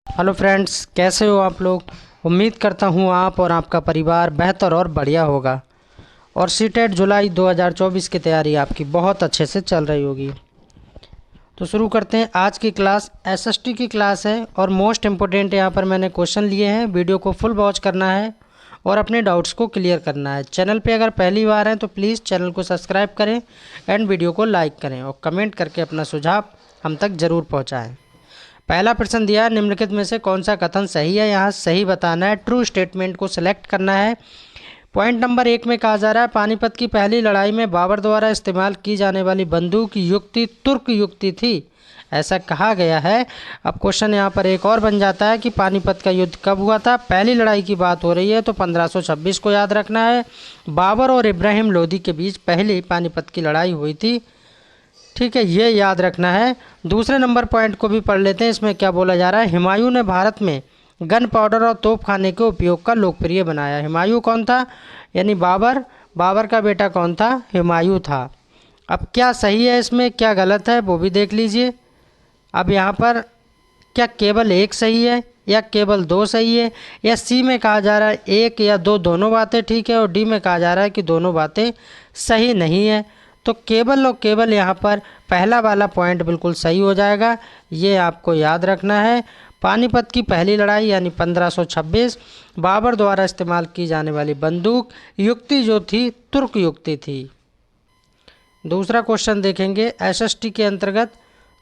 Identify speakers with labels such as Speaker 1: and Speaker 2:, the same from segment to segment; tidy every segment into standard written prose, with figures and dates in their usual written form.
Speaker 1: Hello friends, कैसे हो आप लोग। उम्मीद करता हूँ आप और आपका परिवार बेहतर और बढ़िया होगा और सीटेट जुलाई 2024 की तैयारी आपकी बहुत अच्छे से चल रही होगी। तो शुरू करते हैं। आज की क्लास एसएसटी की क्लास है और मोस्ट इम्पोर्टेंट यहाँ पर मैंने क्वेश्चन लिए हैं। वीडियो को फुल वॉच करना है और अपने डाउट्स को क्लियर करना है। चैनल पे अगर पहली बार हैं तो प्लीज़ चैनल को सब्सक्राइब करें एंड वीडियो को लाइक करें और कमेंट करके अपना सुझाव हम तक ज़रूर पहुँचाएँ। पहला प्रश्न दिया है, निम्नलिखित में से कौन सा कथन सही है। यहाँ सही बताना है, ट्रू स्टेटमेंट को सिलेक्ट करना है। पॉइंट नंबर 1 में कहा जा रहा है पानीपत की पहली लड़ाई में बाबर द्वारा इस्तेमाल की जाने वाली बंदूक युक्ति तुर्क युक्ति थी, ऐसा कहा गया है। अब क्वेश्चन यहाँ पर एक और बन जाता है कि पानीपत का युद्ध कब हुआ था। पहली लड़ाई की बात हो रही है तो 1526 को याद रखना है। बाबर और इब्राहिम लोदी के बीच पहली पानीपत की लड़ाई हुई थी, ठीक है, ये याद रखना है। दूसरे नंबर पॉइंट को भी पढ़ लेते हैं। इसमें क्या बोला जा रहा है, हुमायूं ने भारत में गन पाउडर और तोप खाने के उपयोग का लोकप्रिय बनाया। हुमायूं कौन था, यानी बाबर। बाबर का बेटा कौन था, हुमायूं था। अब क्या सही है इसमें, क्या गलत है, वो भी देख लीजिए। अब यहाँ पर क्या केवल एक सही है या केवल दो सही है, या सी में कहा जा रहा है एक या दो दोनों बातें ठीक है, और डी में कहा जा रहा है कि दोनों बातें सही नहीं है। तो केवल और केवल यहाँ पर पहला वाला पॉइंट बिल्कुल सही हो जाएगा, ये आपको याद रखना है। पानीपत की पहली लड़ाई यानी 1526, बाबर द्वारा इस्तेमाल की जाने वाली बंदूक युक्ति जो थी तुर्क युक्ति थी। दूसरा क्वेश्चन देखेंगे एसएसटी के अंतर्गत।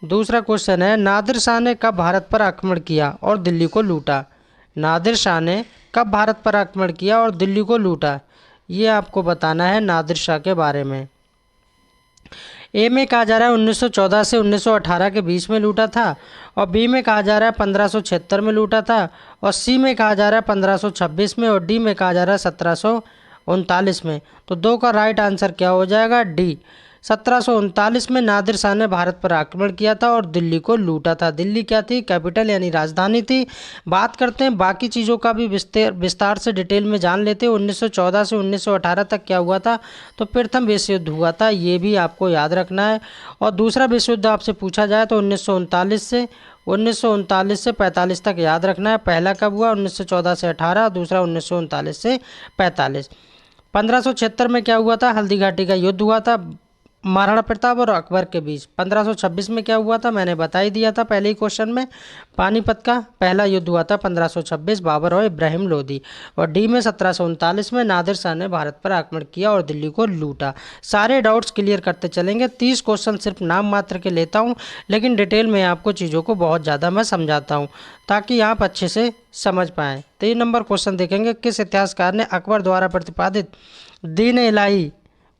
Speaker 1: दूसरा क्वेश्चन है, नादिर शाह ने कब भारत पर आक्रमण किया और दिल्ली को लूटा। नादिर शाह ने कब भारत पर आक्रमण किया और दिल्ली को लूटा, ये आपको बताना है नादिर शाह के बारे में। ए में कहा जा रहा है 1914 से 1918 के बीच में लूटा था, और बी में कहा जा रहा है 1576 में लूटा था, और सी में कहा जा रहा है 1526 में, और डी में कहा जा रहा है 1739 में। तो दो का राइट आंसर क्या हो जाएगा, डी। 1739 में नादिर शाह ने भारत पर आक्रमण किया था और दिल्ली को लूटा था। दिल्ली क्या थी, कैपिटल यानी राजधानी थी। बात करते हैं बाकी चीज़ों का भी विस्तार से डिटेल में जान लेते हैं। 1914 से 1918 तक क्या हुआ था, तो प्रथम विश्व युद्ध हुआ था, ये भी आपको याद रखना है। और दूसरा विश्व युद्ध आपसे पूछा जाए तो 1939 से 45 तक याद रखना है। पहला कब हुआ, 1914 से 18, दूसरा 1939 से 45। 1576 में क्या हुआ था, हल्दी घाटी का युद्ध हुआ था महाराणा प्रताप और अकबर के बीच। 1526 में क्या हुआ था, मैंने बता ही दिया था पहले ही क्वेश्चन में। पानीपत का पहला युद्ध हुआ था 1526, बाबर और इब्राहिम लोदी। और डी में 1739 में नादिर शाह ने भारत पर आक्रमण किया और दिल्ली को लूटा। सारे डाउट्स क्लियर करते चलेंगे। 30 क्वेश्चन सिर्फ नाम मात्र के लेता हूँ, लेकिन डिटेल में आपको चीज़ों को बहुत ज़्यादा मैं समझाता हूँ ताकि आप अच्छे से समझ पाएँ। 3 नंबर क्वेश्चन देखेंगे, किस इतिहासकार ने अकबर द्वारा प्रतिपादित दीन इलाही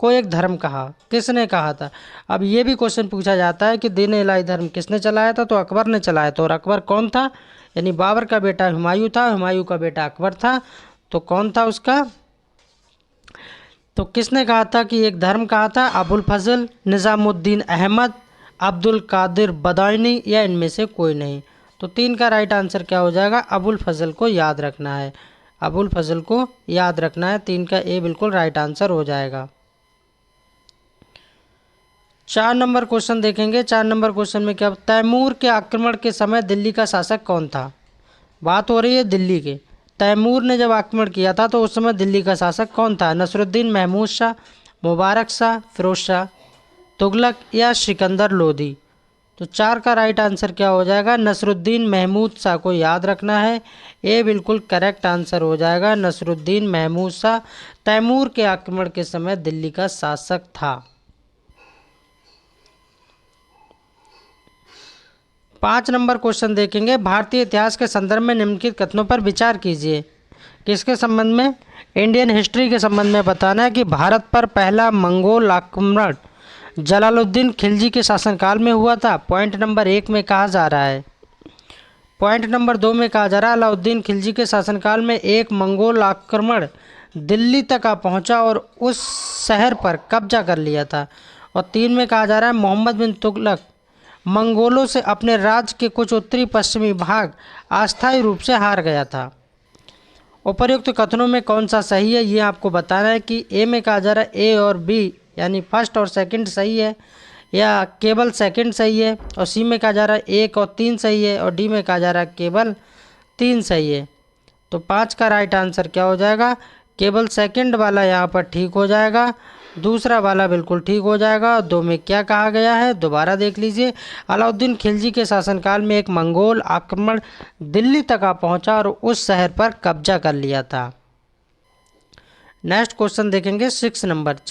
Speaker 1: को एक धर्म कहा, किसने कहा था। अब ये भी क्वेश्चन पूछा जाता है कि दीन इलाही धर्म किसने चलाया था, तो अकबर ने चलाया था। और अकबर कौन था, यानी बाबर का बेटा हुमायूं था, हुमायूं का बेटा अकबर था। तो कौन था उसका, तो किसने कहा था कि एक धर्म कहा था, अबुल फजल, निज़ामुद्दीन अहमद, अब्दुल कादिर बदायूनी, या इनमें से कोई नहीं। तो 3 का राइट आंसर क्या हो जाएगा, अबुल फजल को याद रखना है। अबुल फजल को याद रखना है, 3 का ए बिल्कुल राइट आंसर हो जाएगा। 4 नंबर क्वेश्चन देखेंगे। 4 नंबर क्वेश्चन में क्या, तैमूर के आक्रमण के समय दिल्ली का शासक कौन था। बात हो रही है दिल्ली के। तैमूर ने जब आक्रमण किया था तो उस समय दिल्ली का शासक कौन था, नसरुद्दीन महमूद शाह, मुबारक शाह, फिरोज शाह तुगलक, या सिकंदर लोदी। तो 4 का राइट आंसर क्या हो जाएगा, नसरुद्दीन महमूद शाह को याद रखना है। ए बिल्कुल करेक्ट आंसर हो जाएगा, नसरुद्दीन महमूद शाह तैमूर के आक्रमण के समय दिल्ली का शासक था। 5 नंबर क्वेश्चन देखेंगे, भारतीय इतिहास के संदर्भ में निम्नलिखित कथनों पर विचार कीजिए। किसके संबंध में, इंडियन हिस्ट्री के संबंध में बताना है कि भारत पर पहला मंगोल आक्रमण जलालुद्दीन खिलजी के शासनकाल में हुआ था। पॉइंट नंबर 1 में कहा जा रहा है। पॉइंट नंबर 2 में कहा जा रहा है अलाउद्दीन खिलजी के शासनकाल में एक मंगोल आक्रमण दिल्ली तक आ पहुंचा और उस शहर पर कब्जा कर लिया था। और 3 में कहा जा रहा है मोहम्मद बिन तुगलक मंगोलों से अपने राज्य के कुछ उत्तरी पश्चिमी भाग अस्थायी रूप से हार गया था। उपर्युक्त कथनों में कौन सा सही है, ये आपको बताना है कि ए में कहा जा रहा है ए और बी यानी फर्स्ट और सेकंड सही है, या केवल सेकंड सही है, और सी में कहा जा रहा है 1 और 3 सही है, और डी में कहा जा रहा है केवल 3 सही है। तो 5 का राइट आंसर क्या हो जाएगा, केवल सेकंड वाला यहाँ पर ठीक हो जाएगा, दूसरा वाला बिल्कुल ठीक हो जाएगा। 2 में क्या कहा गया है, दोबारा देख लीजिए। अलाउद्दीन खिलजी के शासनकाल में एक मंगोल आक्रमण दिल्ली तक आ पहुंचा और उस शहर पर कब्जा कर लिया था। नेक्स्ट क्वेश्चन देखेंगे 6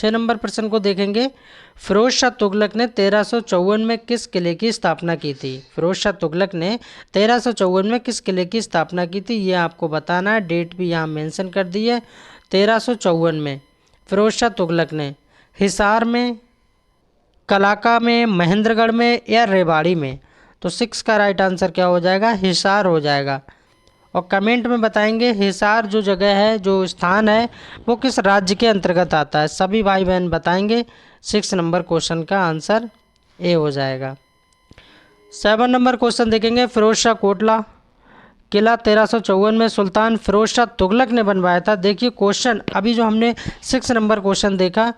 Speaker 1: नंबर प्रश्न को देखेंगे। फिरोज शाह तुगलक ने 1354 में किस किले की स्थापना की थी। फिरोज शाह तुगलक ने 1354 में किस किले की स्थापना की थी, ये आपको बताना है। डेट भी यहाँ मेंशन कर दी है। 1354 में फिरोज शाह तुगलक ने हिसार में, कलाका में, महेंद्रगढ़ में या रेवाड़ी में। तो 6 का राइट आंसर क्या हो जाएगा, हिसार हो जाएगा। और कमेंट में बताएंगे हिसार जो जगह है, जो स्थान है, वो किस राज्य के अंतर्गत आता है। सभी भाई बहन बताएंगे। 6 नंबर क्वेश्चन का आंसर ए हो जाएगा। 7 नंबर क्वेश्चन देखेंगे। फिरोज शाह कोटला किला 1354 में सुल्तान फिरोज शाह तुगलक ने बनवाया था। देखिए क्वेश्चन अभी जो हमने 6 नंबर क्वेश्चन देखा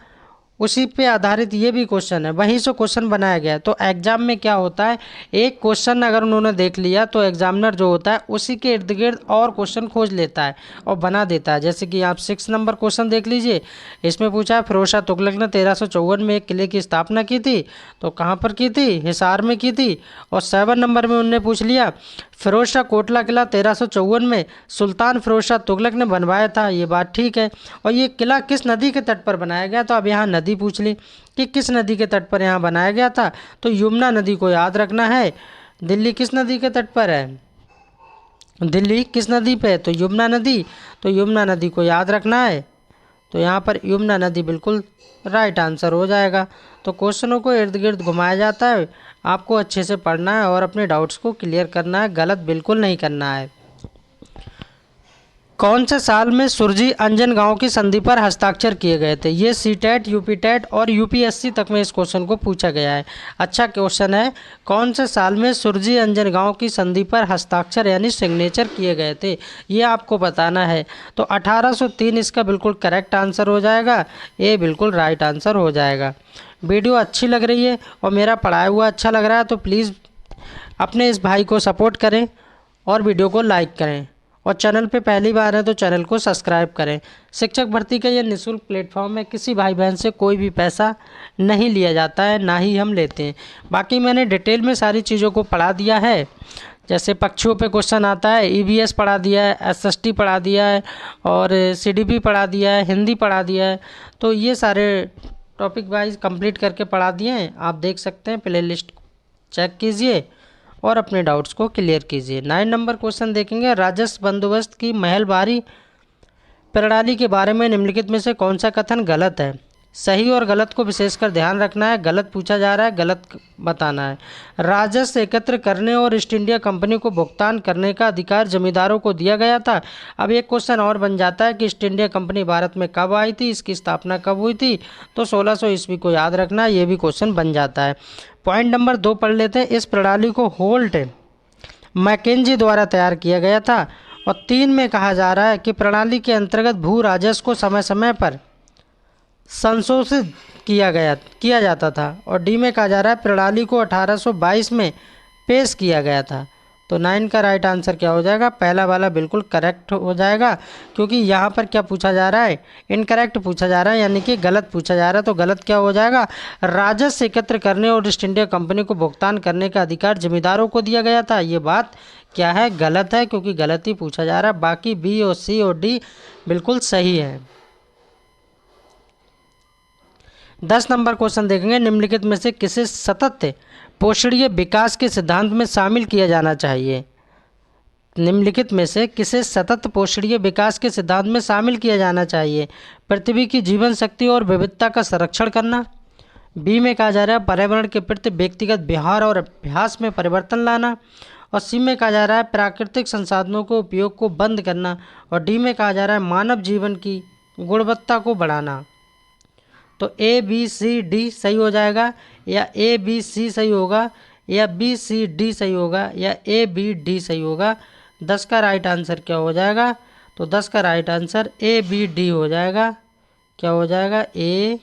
Speaker 1: उसी पे आधारित ये भी क्वेश्चन है, वहीं से क्वेश्चन बनाया गया है। तो एग्जाम में क्या होता है, एक क्वेश्चन अगर उन्होंने देख लिया तो एग्जामिनर जो होता है उसी के इर्द गिर्द और क्वेश्चन खोज लेता है और बना देता है। जैसे कि आप 6 नंबर क्वेश्चन देख लीजिए, इसमें पूछा है फिरोज शाह तुगलक ने 1354 में एक किले की स्थापना की थी, तो कहाँ पर की थी, हिसार में की थी। और 7 नंबर में उन्होंने पूछ लिया फिरोज शाह कोटला किला 1354 में सुल्तान फिरोज शाह तुगलक ने बनवाया था, ये बात ठीक है। और ये किला किस नदी के तट पर बनाया गया, तो अब यहाँ नदी पूछ ली कि किस नदी के तट पर यहाँ बनाया गया था, तो यमुना नदी को याद रखना है। दिल्ली किस नदी के तट पर है, दिल्ली किस नदी पे है, तो यमुना नदी, तो यमुना नदी को याद रखना है। तो यहाँ पर यमुना नदी बिल्कुल राइट आंसर हो जाएगा। तो क्वेश्चनों को इर्द गिर्द घुमाया जाता है, आपको अच्छे से पढ़ना है और अपने डाउट्स को क्लियर करना है, गलत बिल्कुल नहीं करना है। कौन से साल में सुरजी अंजन गांव की संधि पर हस्ताक्षर किए गए थे। ये सीटेट, यूपीटेट और यूपीएससी तक में इस क्वेश्चन को पूछा गया है। अच्छा क्वेश्चन है। कौन से साल में सुरजी अंजन गांव की संधि पर हस्ताक्षर यानी सिग्नेचर किए गए थे, ये आपको बताना है। तो 1803 इसका बिल्कुल करेक्ट आंसर हो जाएगा। ये बिल्कुल राइट आंसर हो जाएगा। वीडियो अच्छी लग रही है और मेरा पढ़ाया हुआ अच्छा लग रहा है तो प्लीज़ अपने इस भाई को सपोर्ट करें और वीडियो को लाइक करें, और चैनल पे पहली बार है तो चैनल को सब्सक्राइब करें। शिक्षक भर्ती का ये निःशुल्क प्लेटफॉर्म है, किसी भाई बहन से कोई भी पैसा नहीं लिया जाता है, ना ही हम लेते हैं। बाकी मैंने डिटेल में सारी चीज़ों को पढ़ा दिया है। जैसे पक्षियों पे क्वेश्चन आता है, ईवीएस पढ़ा दिया है, एसएसटी पढ़ा दिया है, और सीडीपी पढ़ा दिया है, हिंदी पढ़ा दिया है। तो ये सारे टॉपिक वाइज कंप्लीट करके पढ़ा दिए हैं, आप देख सकते हैं। प्ले लिस्ट चेक कीजिए और अपने डाउट्स को क्लियर कीजिए। 9 नंबर क्वेश्चन देखेंगे। राजस्व बंदोबस्त की महलबारी प्रणाली के बारे में निम्नलिखित में से कौन सा कथन गलत है। सही और गलत को विशेषकर ध्यान रखना है। गलत पूछा जा रहा है, गलत बताना है। राजस्व एकत्र करने और ईस्ट इंडिया कंपनी को भुगतान करने का अधिकार जमींदारों को दिया गया था। अब एक क्वेश्चन और बन जाता है कि ईस्ट इंडिया कंपनी भारत में कब आई थी, इसकी स्थापना कब हुई थी, तो 1600 ईस्वी को याद रखना, ये भी क्वेश्चन बन जाता है। पॉइंट नंबर 2 पढ़ लेते हैं। इस प्रणाली को होल्ट मैकेंजी द्वारा तैयार किया गया था। और 3 में कहा जा रहा है कि प्रणाली के अंतर्गत भू राजस्व को समय समय पर संशोधित किया जाता था। और डी में कहा जा रहा है प्रणाली को 1822 में पेश किया गया था। तो 9 का राइट आंसर क्या हो जाएगा, पहला वाला बिल्कुल करेक्ट हो जाएगा, क्योंकि यहाँ पर क्या पूछा जा रहा है, इनकरेक्ट पूछा जा रहा है, यानी कि गलत पूछा जा रहा है। तो गलत क्या हो जाएगा, राजस्व एकत्र करने और ईस्ट इंडिया कंपनी को भुगतान करने का अधिकार जमींदारों को दिया गया था, ये बात क्या है, गलत है, क्योंकि गलत ही पूछा जा रहा है। बाकी बी और सी और डी बिल्कुल सही है। 10 नंबर क्वेश्चन देखेंगे। निम्नलिखित में से किसे सतत पोषणीय विकास के सिद्धांत में शामिल किया जाना चाहिए। निम्नलिखित में से किसे सतत पोषणीय विकास के सिद्धांत में शामिल किया जाना चाहिए। पृथ्वी की जीवन शक्ति और विविधता का संरक्षण करना। बी में कहा जा रहा है पर्यावरण के प्रति व्यक्तिगत व्यवहार और अभ्यास में परिवर्तन लाना। और सी में कहा जा रहा है प्राकृतिक संसाधनों के उपयोग को बंद करना। और डी में कहा जा रहा है मानव जीवन की गुणवत्ता को बढ़ाना। तो ए बी सी डी सही हो जाएगा, या ए बी सी सही होगा, या बी सी डी सही होगा, या ए बी डी सही होगा। 10 का राइट आंसर क्या हो जाएगा, तो 10 का right answer A B D हो जाएगा। क्या हो जाएगा, ए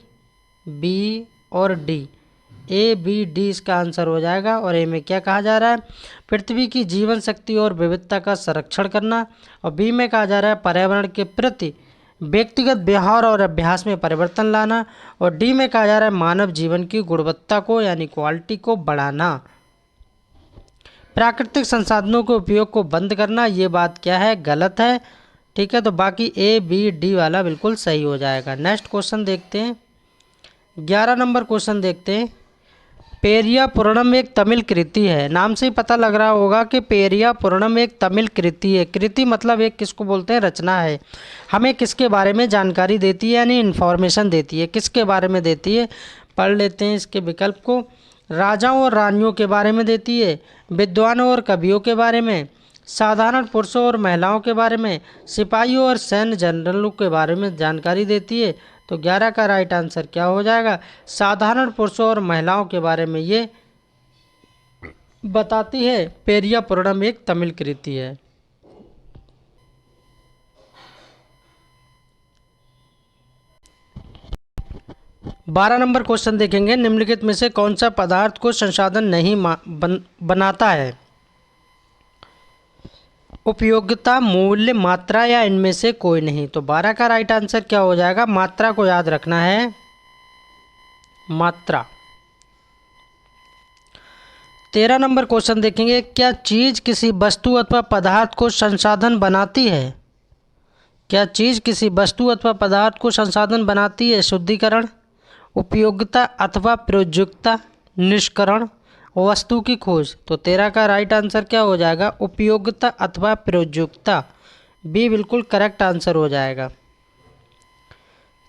Speaker 1: बी और डी, ए बी डी इसका आंसर हो जाएगा। और ए में क्या कहा जा रहा है, पृथ्वी की जीवन शक्ति और विविधता का संरक्षण करना। और बी में कहा जा रहा है पर्यावरण के प्रति व्यक्तिगत व्यवहार और अभ्यास में परिवर्तन लाना। और डी में कहा जा रहा है मानव जीवन की गुणवत्ता को यानी क्वालिटी को बढ़ाना। प्राकृतिक संसाधनों के उपयोग को बंद करना, ये बात क्या है, गलत है। ठीक है, तो बाकी ए बी डी वाला बिल्कुल सही हो जाएगा। नेक्स्ट क्वेश्चन देखते हैं, 11 नंबर क्वेश्चन देखते हैं। पेरिया पुराणम एक तमिल कृति है। नाम से ही पता लग रहा होगा कि पेरिया पुराणम एक तमिल कृति है। कृति मतलब एक किसको बोलते हैं, रचना है। हमें किसके बारे में जानकारी देती है, यानी इन्फॉर्मेशन देती है। किसके बारे में देती है, पढ़ लेते हैं इसके विकल्प को। राजाओं और रानियों के बारे में देती है, विद्वानों और कवियों के बारे में, साधारण पुरुषों और महिलाओं के बारे में, सिपाहियों और सैन्य जनरलों के बारे में जानकारी देती है। तो 11 का राइट आंसर क्या हो जाएगा, साधारण पुरुषों और महिलाओं के बारे में ये बताती है। पेरिया पुराणम एक तमिल कृति है। बारह नंबर क्वेश्चन देखेंगे, निम्नलिखित में से कौन सा पदार्थ को संसाधन नहीं बनाता है। उपयोगिता, मूल्य, मात्रा या इनमें से कोई नहीं। तो 12 का राइट आंसर क्या हो जाएगा, मात्रा को याद रखना है, मात्रा। 13 नंबर क्वेश्चन देखेंगे, क्या चीज किसी वस्तु अथवा पदार्थ को संसाधन बनाती है। क्या चीज किसी वस्तु अथवा पदार्थ को संसाधन बनाती है। शुद्धिकरण, उपयोगिता अथवा प्रयोज्यता, निष्करण, वस्तु की खोज। तो 13 का राइट आंसर क्या हो जाएगा, उपयोगिता अथवा प्रयोज्यता। बी बिल्कुल करेक्ट आंसर हो जाएगा।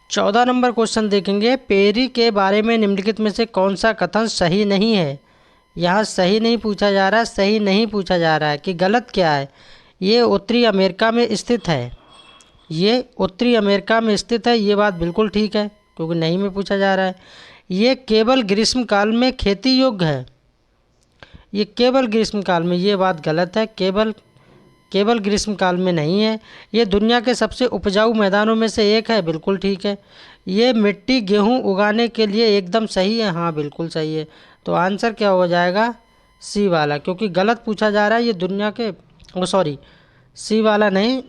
Speaker 1: 14 नंबर क्वेश्चन देखेंगे, पेरी के बारे में निम्नलिखित में से कौन सा कथन सही नहीं है। यहाँ सही नहीं पूछा जा रहा है, सही नहीं पूछा जा रहा है कि गलत क्या है। ये उत्तरी अमेरिका में स्थित है, ये उत्तरी अमेरिका में स्थित है, ये बात बिल्कुल ठीक है क्योंकि नहीं में पूछा जा रहा है। ये केवल ग्रीष्मकाल में खेती योग्य है, ये केवल ग्रीष्मकाल में, ये बात गलत है, केवल ग्रीष्मकाल में नहीं है। ये दुनिया के सबसे उपजाऊ मैदानों में से एक है, बिल्कुल ठीक है। ये मिट्टी गेहूं उगाने के लिए एकदम सही है, हाँ बिल्कुल सही है। तो आंसर क्या हो जाएगा, सी वाला, क्योंकि गलत पूछा जा रहा है। ये दुनिया के सॉरी सी वाला नहीं,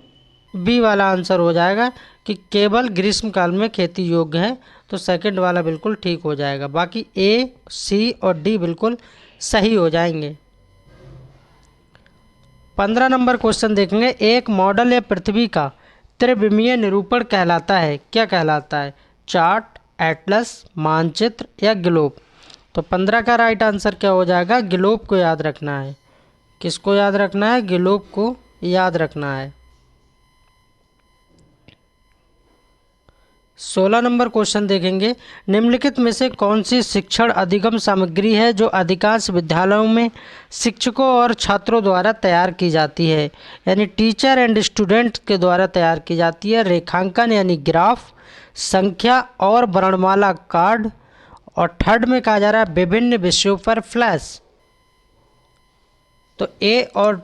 Speaker 1: बी वाला आंसर हो जाएगा कि केवल ग्रीष्मकाल में खेती योग्य है। तो सेकंड वाला बिल्कुल ठीक हो जाएगा। बाकी ए, सी और डी बिल्कुल सही हो जाएंगे। 15 नंबर क्वेश्चन देखेंगे, एक मॉडल या पृथ्वी का त्रिविमीय निरूपण कहलाता है, क्या कहलाता है। चार्ट, एटलस, मानचित्र या ग्लोब। तो 15 का राइट आंसर क्या हो जाएगा, ग्लोब को याद रखना है। किसको याद रखना है, ग्लोब को याद रखना है। 16 नंबर क्वेश्चन देखेंगे, निम्नलिखित में से कौन सी शिक्षण अधिगम सामग्री है जो अधिकांश विद्यालयों में शिक्षकों और छात्रों द्वारा तैयार की जाती है, यानी टीचर एंड स्टूडेंट के द्वारा तैयार की जाती है। रेखांकन यानी ग्राफ, संख्या और वर्णमाला कार्ड, और थर्ड में कहा जा रहा है विभिन्न विषयों पर फ्लैश। तो ए और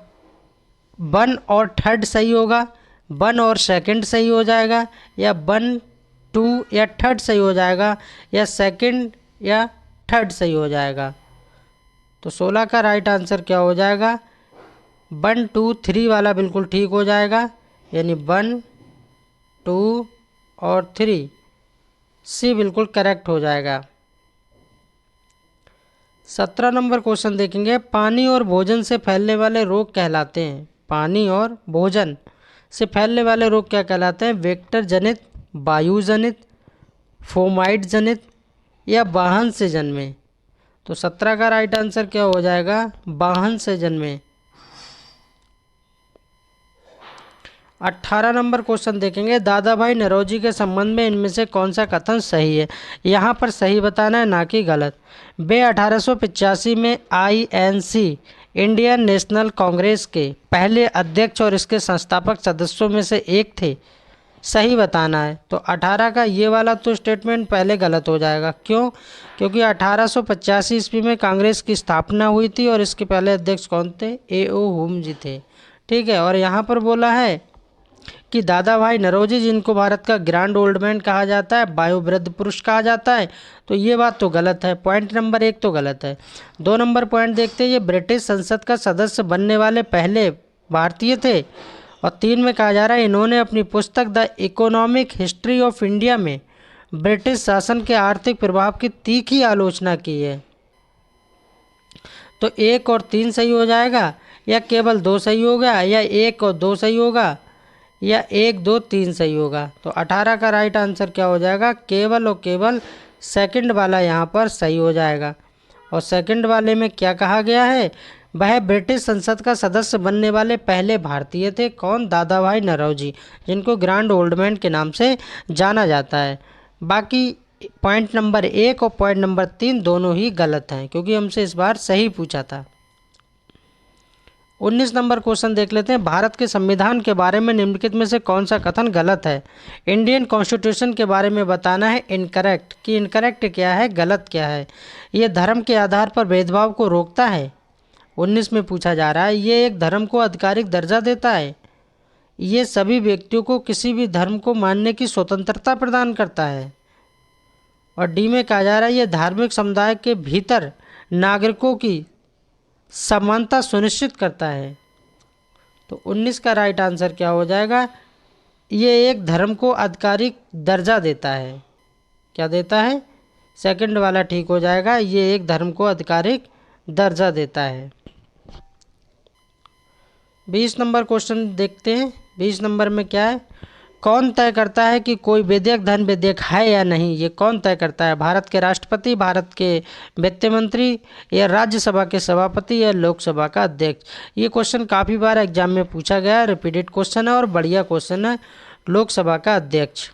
Speaker 1: 1 और थर्ड सही होगा, 1 और सेकंड सही हो जाएगा, या 1, 2 या थर्ड सही हो जाएगा, या सेकंड या थर्ड सही हो जाएगा। तो 16 का राइट आंसर क्या हो जाएगा, 1, 2, 3 वाला बिल्कुल ठीक हो जाएगा, यानी 1, 2 और 3, सी बिल्कुल करेक्ट हो जाएगा। 17 नंबर क्वेश्चन देखेंगे, पानी और भोजन से फैलने वाले रोग कहलाते हैं। पानी और भोजन से फैलने वाले रोग क्या कहलाते हैं, वेक्टर जनित, वायु जनित, फोमाइट जनित या वाहन से जन्मे। तो 17 का राइट आंसर क्या हो जाएगा, वाहन से जन्मे। 18 नंबर क्वेश्चन देखेंगे, दादा भाई नौरोजी के संबंध में इनमें से कौन सा कथन सही है। यहाँ पर सही बताना है, ना कि गलत। वे 1885 में INC इंडियन नेशनल कांग्रेस के पहले अध्यक्ष और इसके संस्थापक सदस्यों में से एक थे, सही बताना है। तो 18 का ये वाला तो स्टेटमेंट पहले गलत हो जाएगा। क्यों, क्योंकि 1885 ईस्वी में कांग्रेस की स्थापना हुई थी और इसके पहले अध्यक्ष कौन थे, AO हुम जी थे। ठीक है, और यहाँ पर बोला है कि दादा भाई नौरोजी जिनको भारत का ग्रैंड ओल्ड मैन कहा जाता है, वयोवृद्ध पुरुष कहा जाता है, तो ये बात तो गलत है। पॉइंट नंबर 1 तो गलत है। 2 नंबर पॉइंट देखते हैं, ये ब्रिटिश संसद का सदस्य बनने वाले पहले भारतीय थे। और 3 में कहा जा रहा है इन्होंने अपनी पुस्तक the economic history of India में ब्रिटिश शासन के आर्थिक प्रभाव की तीखी आलोचना की है। तो 1 और 3 सही हो जाएगा, या केवल 2 सही होगा, या 1 और 2 सही होगा, या 1, 2, 3 सही होगा। तो 18 का राइट आंसर क्या हो जाएगा, केवल और केवल सेकंड वाला यहाँ पर सही हो जाएगा। और सेकंड वाले में क्या कहा गया है, वह ब्रिटिश संसद का सदस्य बनने वाले पहले भारतीय थे। कौन, दादा भाई नौरोजी, जिनको ग्रैंड ओल्ड मैन के नाम से जाना जाता है। बाकी पॉइंट नंबर 1 और पॉइंट नंबर 3 दोनों ही गलत हैं, क्योंकि हमसे इस बार सही पूछा था। 19 नंबर क्वेश्चन देख लेते हैं, भारत के संविधान के बारे में निम्नलिखित में से कौन सा कथन गलत है। इंडियन कॉन्स्टिट्यूशन के बारे में बताना है इनकरेक्ट, कि इनकरेक्ट क्या है, गलत क्या है। ये धर्म के आधार पर भेदभाव को रोकता है। 19 में पूछा जा रहा है, ये एक धर्म को आधिकारिक दर्जा देता है। ये सभी व्यक्तियों को किसी भी धर्म को मानने की स्वतंत्रता प्रदान करता है। और डी में कहा जा रहा है, ये धार्मिक समुदाय के भीतर नागरिकों की समानता सुनिश्चित करता है। तो 19 का राइट आंसर क्या हो जाएगा, ये एक धर्म को आधिकारिक दर्जा देता है। क्या देता है, सेकंड वाला ठीक हो जाएगा, ये एक धर्म को आधिकारिक दर्जा देता है। 20 नंबर क्वेश्चन देखते हैं। 20 नंबर में क्या है, कौन तय करता है कि कोई विधेयक धन विधेयक है या नहीं। ये कौन तय करता है, भारत के राष्ट्रपति, भारत के वित्त मंत्री, या राज्यसभा के सभापति, या लोकसभा का अध्यक्ष। ये क्वेश्चन काफ़ी बार एग्जाम में पूछा गया है, रिपीटेड क्वेश्चन है और बढ़िया क्वेश्चन है। लोकसभा का अध्यक्ष।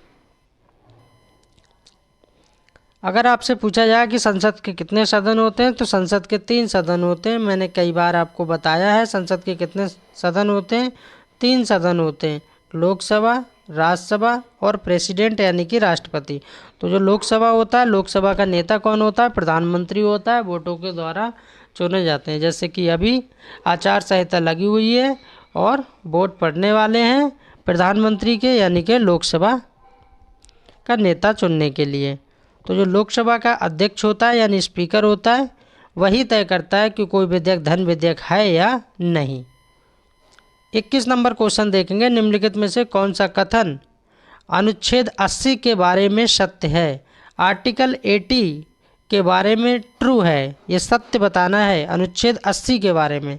Speaker 1: अगर आपसे पूछा जाए कि संसद के कितने सदन होते हैं, तो संसद के 3 सदन होते हैं। मैंने कई बार आपको बताया है संसद के कितने सदन होते हैं, 3 सदन होते हैं, लोकसभा, राज्यसभा और प्रेसिडेंट यानी कि राष्ट्रपति। तो जो लोकसभा होता है, लोकसभा का नेता कौन होता है, प्रधानमंत्री होता है, वोटों के द्वारा चुने जाते हैं। जैसे कि अभी आचार संहिता लगी हुई है और वोट पड़ने वाले हैं प्रधानमंत्री के यानी कि लोकसभा का नेता चुनने के लिए। तो जो लोकसभा का अध्यक्ष होता है यानी स्पीकर होता है, वही तय करता है कि कोई विधेयक धन विधेयक है या नहीं। 21 नंबर क्वेश्चन देखेंगे, निम्नलिखित में से कौन सा कथन अनुच्छेद 80 के बारे में सत्य है। आर्टिकल 80 के बारे में ट्रू है, ये सत्य बताना है। अनुच्छेद 80 के बारे में,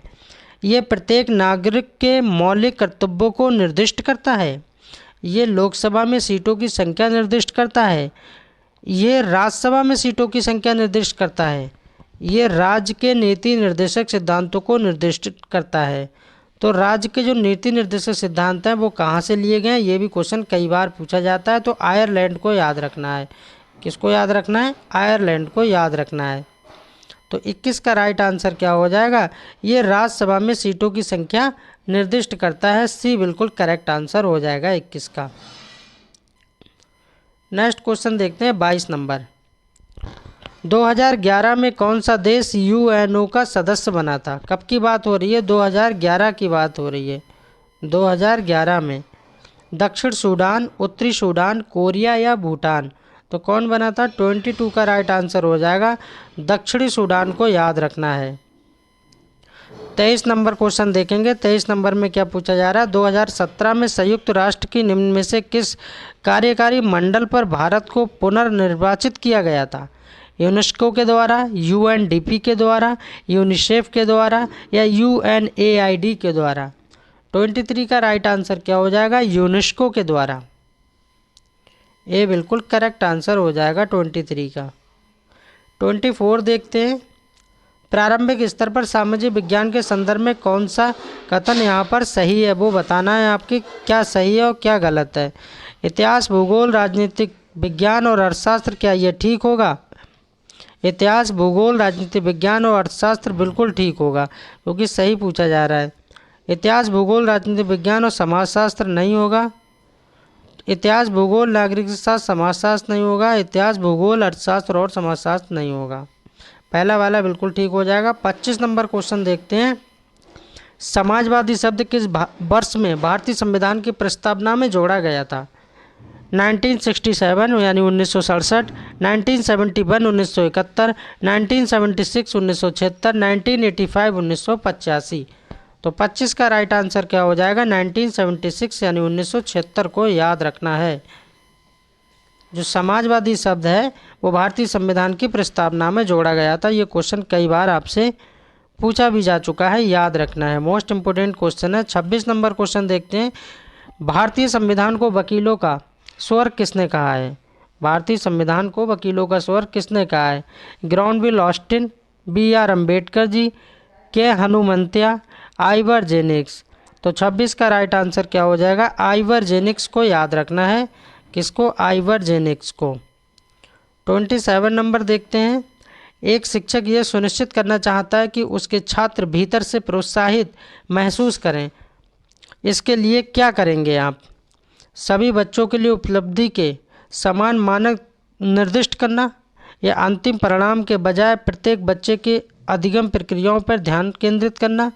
Speaker 1: ये प्रत्येक नागरिक के मौलिक कर्तव्यों को निर्दिष्ट करता है। ये लोकसभा में सीटों की संख्या निर्दिष्ट करता है। ये राज्यसभा में सीटों की संख्या निर्दिष्ट करता है। ये राज्य के नीति निर्देशक सिद्धांतों को निर्दिष्ट करता है। तो राज्य के जो नीति निर्देशक सिद्धांत हैं वो कहाँ से लिए गए हैं, ये भी क्वेश्चन कई बार पूछा जाता है। तो आयरलैंड को याद रखना है। किसको याद रखना है, आयरलैंड को याद रखना है। तो 21 का राइट आंसर क्या हो जाएगा, ये राज्यसभा में सीटों की संख्या निर्दिष्ट करता है। सी बिल्कुल करेक्ट आंसर हो जाएगा 21 का। नेक्स्ट क्वेश्चन देखते हैं 22 नंबर। 2011 में कौन सा देश यूएनओ का सदस्य बना था। कब की बात हो रही है, 2011 की बात हो रही है। 2011 में दक्षिण सूडान, उत्तरी सूडान, कोरिया या भूटान। तो कौन बना था, 22 का राइट आंसर हो जाएगा। दक्षिणी सूडान को याद रखना है। 23 नंबर क्वेश्चन देखेंगे। 23 नंबर में क्या पूछा जा रहा है, 2017 में संयुक्त राष्ट्र की निम्न में से किस कार्यकारी मंडल पर भारत को पुनर्निर्वाचित किया गया था। यूनेस्को के द्वारा, यूएनडीपी के द्वारा, यूनिसेफ के द्वारा या यूएनएआईडी के द्वारा। 23 का राइट आंसर क्या हो जाएगा, यूनेस्को के द्वारा। ये बिल्कुल करेक्ट आंसर हो जाएगा 23 का। 24 देखते हैं। प्रारंभिक स्तर पर सामाजिक विज्ञान के संदर्भ में कौन सा कथन यहाँ पर सही है, वो बताना है आपकी क्या सही है और क्या गलत है। इतिहास, भूगोल, राजनीतिक विज्ञान और अर्थशास्त्र, क्या ये ठीक होगा। इतिहास, भूगोल, राजनीतिक विज्ञान और अर्थशास्त्र बिल्कुल ठीक होगा, क्योंकि सही पूछा जा रहा है। इतिहास, भूगोल, राजनीतिक विज्ञान और समाजशास्त्र नहीं होगा। इतिहास, भूगोल, नागरिक शास्त्र, समाजशास्त्र नहीं होगा। इतिहास, भूगोल, अर्थशास्त्र और समाजशास्त्र नहीं होगा। पहला वाला बिल्कुल ठीक हो जाएगा। 25 नंबर क्वेश्चन देखते हैं। समाजवादी शब्द किस वर्ष में भारतीय संविधान की प्रस्तावना में जोड़ा गया था? 1967 यानी 1967, 1971 1971, 1976 1976, 1985 1985। तो 25 का राइट आंसर क्या हो जाएगा? 1976 यानी 1976 को याद रखना है। जो समाजवादी शब्द है वो भारतीय संविधान की प्रस्तावना में जोड़ा गया था। ये क्वेश्चन कई बार आपसे पूछा भी जा चुका है, याद रखना है, मोस्ट इम्पोर्टेंट क्वेश्चन है। 26 नंबर क्वेश्चन देखते हैं। भारतीय संविधान को वकीलों का स्वर किसने कहा है? भारतीय संविधान को वकीलों का स्वर किसने कहा है? ग्राउंडविल ऑस्टिन, BR अम्बेडकर जी, के हनुमंतिया, आइवर जेनिक्स। तो 26 का राइट आंसर क्या हो जाएगा? आइवर जेनिक्स को याद रखना है। किसको? आइवर जेनिक्स को। 27 नंबर देखते हैं। एक शिक्षक यह सुनिश्चित करना चाहता है कि उसके छात्र भीतर से प्रोत्साहित महसूस करें। इसके लिए क्या करेंगे आप? सभी बच्चों के लिए उपलब्धि के समान मानक निर्दिष्ट करना, या अंतिम परिणाम के बजाय प्रत्येक बच्चे के अधिगम प्रक्रियाओं पर ध्यान केंद्रित करना,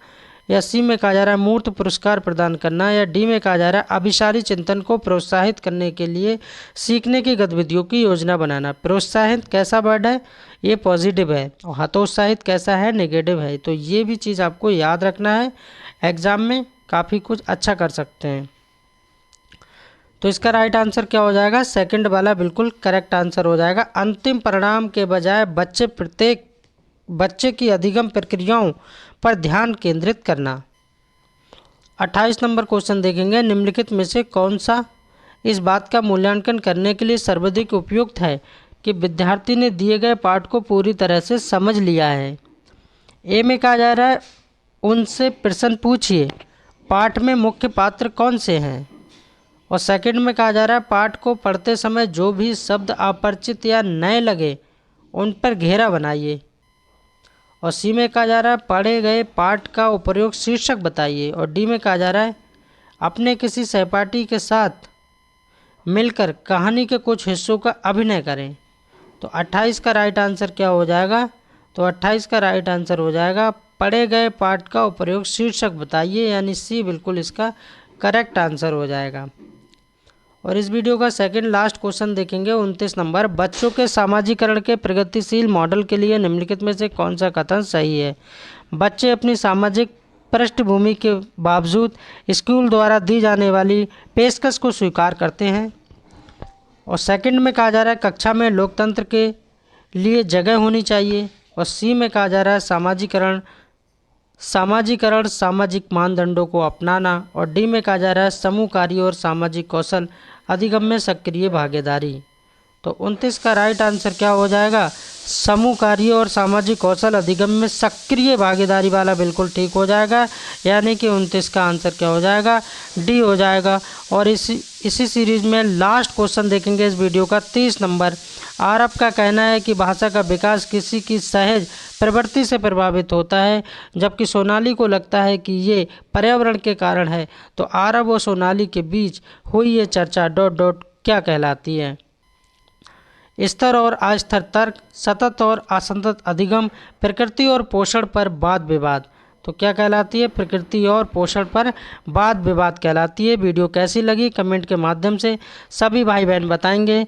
Speaker 1: या C में कहा जा रहा है मूर्त पुरस्कार प्रदान करना, या D में कहा जा रहा है अभिसारी चिंतन को प्रोत्साहित करने के लिए सीखने की गतिविधियों की योजना बनाना। प्रोत्साहित कैसा वर्ड है? ये पॉजिटिव है, और हतोत्साहित कैसा है? नेगेटिव है। तो ये भी चीज़ आपको याद रखना है, एग्जाम में काफ़ी कुछ अच्छा कर सकते हैं। तो इसका राइट आंसर क्या हो जाएगा? सेकंड वाला बिल्कुल करेक्ट आंसर हो जाएगा। अंतिम परिणाम के बजाय प्रत्येक बच्चे की अधिगम प्रक्रियाओं पर ध्यान केंद्रित करना। 28 नंबर क्वेश्चन देखेंगे। निम्नलिखित में से कौन सा इस बात का मूल्यांकन करने के लिए सर्वाधिक उपयुक्त है कि विद्यार्थी ने दिए गए पाठ को पूरी तरह से समझ लिया है? ए में कहा जा रहा है उनसे प्रश्न पूछिए, पाठ में मुख्य पात्र कौन से हैं? और सेकंड में कहा जा रहा है पाठ को पढ़ते समय जो भी शब्द अपरिचित या नए लगे उन पर घेरा बनाइए। और C में कहा जा रहा है पढ़े गए पाठ का उपयोग शीर्षक बताइए। और D में कहा जा रहा है अपने किसी सहपाठी के साथ मिलकर कहानी के कुछ हिस्सों का अभिनय करें। तो 28 का राइट आंसर क्या हो जाएगा? तो 28 का राइट आंसर हो जाएगा पढ़े गए पाठ का उपयोग शीर्षक बताइए, यानी C बिल्कुल इसका करेक्ट आंसर हो जाएगा। और इस वीडियो का सेकंड लास्ट क्वेश्चन देखेंगे। 29 नंबर। बच्चों के सामाजिकरण के प्रगतिशील मॉडल के लिए निम्नलिखित में से कौन सा कथन सही है? बच्चे अपनी सामाजिक पृष्ठभूमि के बावजूद स्कूल द्वारा दी जाने वाली पेशकश को स्वीकार करते हैं। और सेकंड में कहा जा रहा है कक्षा में लोकतंत्र के लिए जगह होनी चाहिए। और C में कहा जा रहा है सामाजिकरण सामाजिक मानदंडों को अपनाना। और D में कहा जा रहा है समूह कार्य और सामाजिक कौशल अधिगम में सक्रिय भागीदारी। तो 29 का राइट आंसर क्या हो जाएगा? समूह कार्य और सामाजिक कौशल अधिगम में सक्रिय भागीदारी वाला बिल्कुल ठीक हो जाएगा, यानी कि 29 का आंसर क्या हो जाएगा? D हो जाएगा। और इसी सीरीज में लास्ट क्वेश्चन देखेंगे इस वीडियो का 30 नंबर। आरब का कहना है कि भाषा का विकास किसी की सहज प्रवृत्ति से प्रभावित होता है, जबकि सोनाली को लगता है कि ये पर्यावरण के कारण है। तो आरब और सोनाली के बीच हुई ये चर्चा ... क्या कहलाती है? स्तर और अस्थिर तर्क, सतत और असंतत अधिगम, प्रकृति और पोषण पर वाद विवाद। तो क्या कहलाती है? प्रकृति और पोषण पर वाद विवाद कहलाती है। वीडियो कैसी लगी कमेंट के माध्यम से सभी भाई बहन बताएंगे।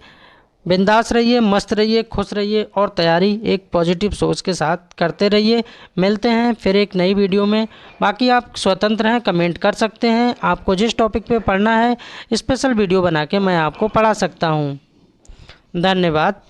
Speaker 1: बिंदास रहिए, मस्त रहिए, खुश रहिए और तैयारी एक पॉजिटिव सोच के साथ करते रहिए। मिलते हैं फिर एक नई वीडियो में। बाकी आप स्वतंत्र हैं, कमेंट कर सकते हैं। आपको जिस टॉपिक पे पढ़ना है स्पेशल वीडियो बना के मैं आपको पढ़ा सकता हूँ। धन्यवाद।